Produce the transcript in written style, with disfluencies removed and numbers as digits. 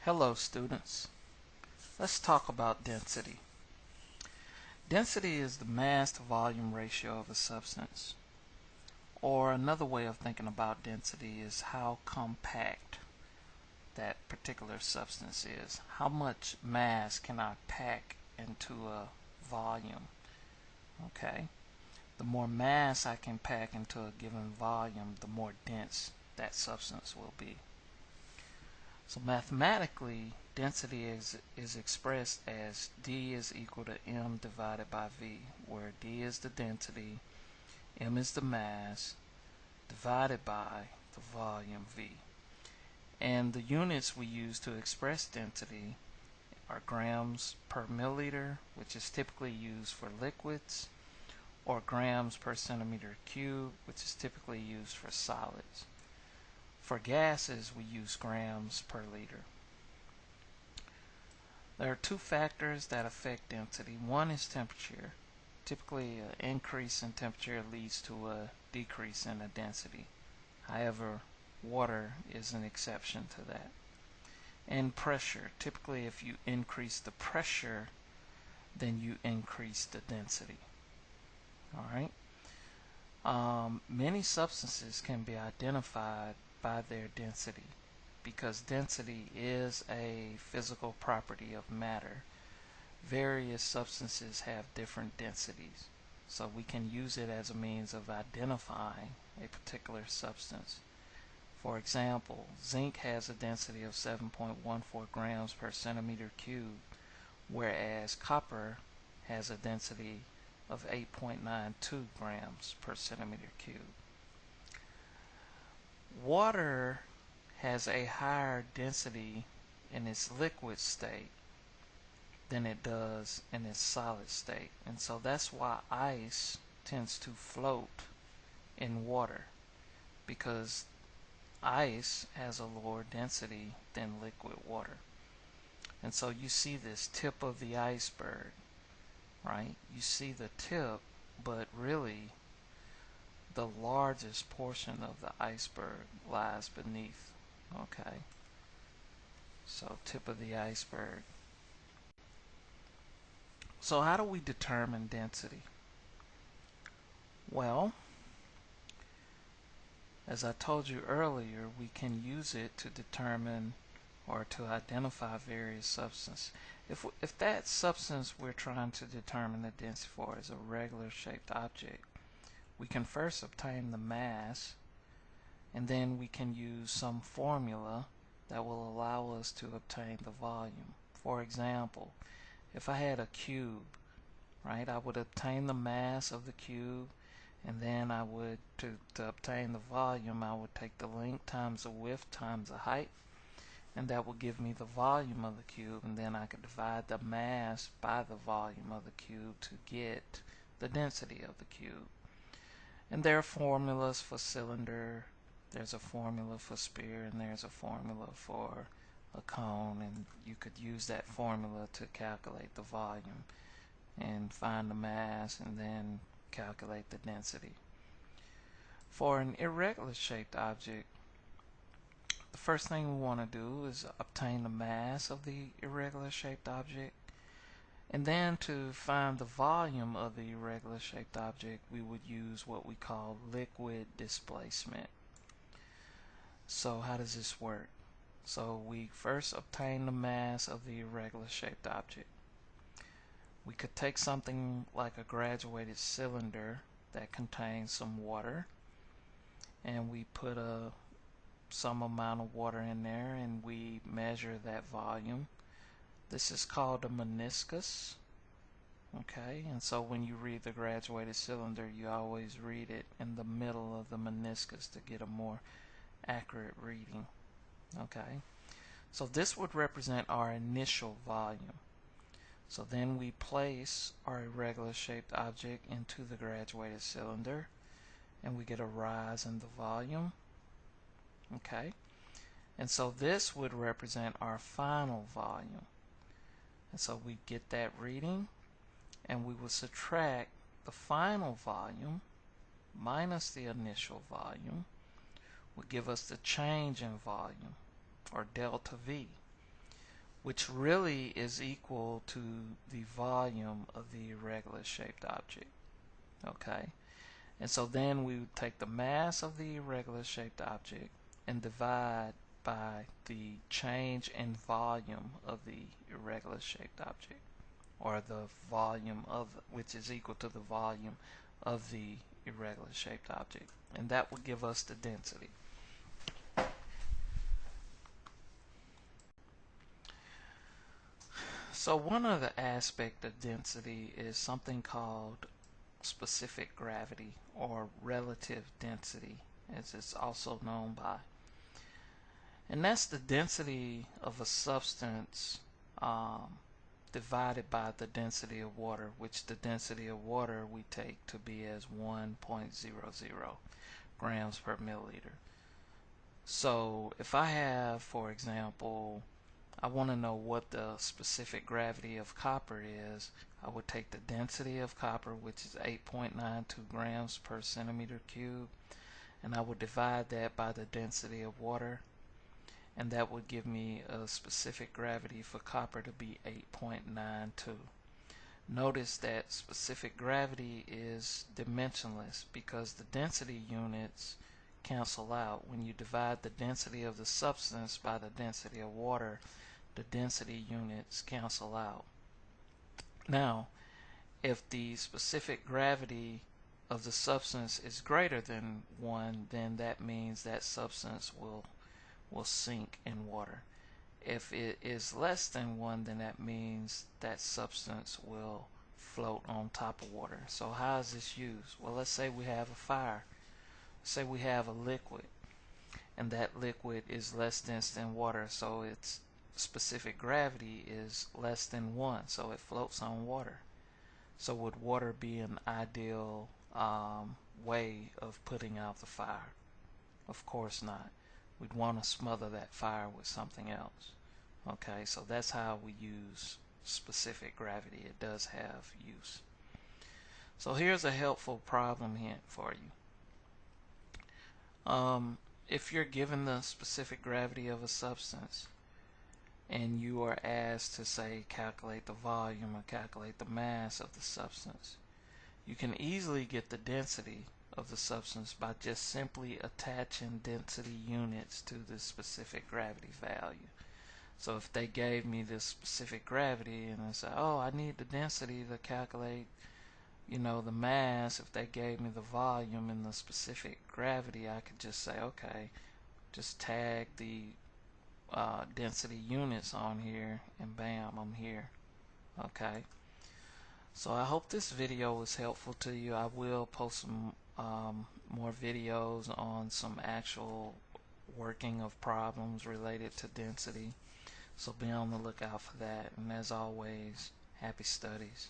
Hello students. Let's talk about density. Density is the mass to volume ratio of a substance. Or another way of thinking about density is how compact that particular substance is. How much mass can I pack into a volume? Okay. The more mass I can pack into a given volume, the more dense that substance will be. So mathematically, density is expressed as D is equal to M divided by V, where D is the density, M is the mass, divided by the volume V. And the units we use to express density are grams per milliliter, which is typically used for liquids, or grams per centimeter cubed, which is typically used for solids. For gases, we use grams per liter. There are two factors that affect density. One is temperature. Typically, an increase in temperature leads to a decrease in the density. However, water is an exception to that. And pressure. Typically, if you increase the pressure, then you increase the density. Alright? Many substances can be identified by their density, because density is a physical property of matter. Various substances have different densities, so we can use it as a means of identifying a particular substance. For example, zinc has a density of 7.14 grams per centimeter cubed, whereas copper has a density of 8.92 grams per centimeter cubed. Water has a higher density in its liquid state than it does in its solid state, and so that's why ice tends to float in water, because ice has a lower density than liquid water. And so you see this tip of the iceberg, right? You see the tip, but really the largest portion of the iceberg lies beneath. Okay, so tip of the iceberg. So how do we determine density? Well, as I told you earlier, we can use it to determine or to identify various substances. If that substance we're trying to determine the density for is a regular shaped object, we can first obtain the mass, and then we can use some formula that will allow us to obtain the volume. For example, if I had a cube, right, I would obtain the mass of the cube, and then I would, to obtain the volume, I would take the length times the width times the height, and that will give me the volume of the cube, and then I could divide the mass by the volume of the cube to get the density of the cube. And there are formulas for cylinder, there's a formula for sphere, and there's a formula for a cone, and you could use that formula to calculate the volume and find the mass and then calculate the density. For an irregular shaped object, the first thing we want to do is obtain the mass of the irregular shaped object, and then to find the volume of the irregular shaped object, we would use what we call liquid displacement. So how does this work? So we first obtain the mass of the irregular shaped object. We could take something like a graduated cylinder that contains some water, and we put some amount of water in there, and we measure that volume. This is called a meniscus. Okay, and so when you read the graduated cylinder, you always read it in the middle of the meniscus to get a more accurate reading. Okay, so this would represent our initial volume. So then we place our irregular shaped object into the graduated cylinder, and we get a rise in the volume. Okay, and so this would represent our final volume. And so we get that reading, and we will subtract the final volume minus the initial volume, will give us the change in volume, or delta V. which really is equal to the volume of the irregular shaped object. Okay, and so then we would take the mass of the irregular shaped object and divide by the change in volume of the irregular shaped object, or the volume of, which is equal to the volume of the irregular shaped object, and that would give us the density. So one other aspect of density is something called specific gravity, or relative density, as it's also known by. And that's the density of a substance divided by the density of water, which the density of water we take to be as 1.00 grams per milliliter. So if I have, for example, I want to know what the specific gravity of copper is, I would take the density of copper, which is 8.92 grams per centimeter cube, and I would divide that by the density of water, and that would give me a specific gravity for copper to be 8.92. Notice that specific gravity is dimensionless because the density units cancel out. When you divide the density of the substance by the density of water, the density units cancel out. Now, if the specific gravity of the substance is greater than 1, then that means that substance will sink in water. If it is less than 1, then that means that substance will float on top of water. So how is this used? Well, let's say we have a fire. Say we have a liquid, and that liquid is less dense than water, so its specific gravity is less than 1, so it floats on water. So would water be an ideal way of putting out the fire? Of course not. We'd want to smother that fire with something else. Okay, so that's how we use specific gravity. It does have use. So here's a helpful problem hint for you. If you're given the specific gravity of a substance and you are asked to, say, calculate the volume or calculate the mass of the substance, you can easily get the density of the substance by just simply attaching density units to the specific gravity value. So if they gave me this specific gravity and I said, oh, I need the density to calculate, the mass, if they gave me the volume and the specific gravity, I could just say, okay, just tag the density units on here, and bam, I'm here. Okay, so I hope this video was helpful to you. I will post some more videos on some actual working of problems related to density, so be on the lookout for that. And as always, happy studies.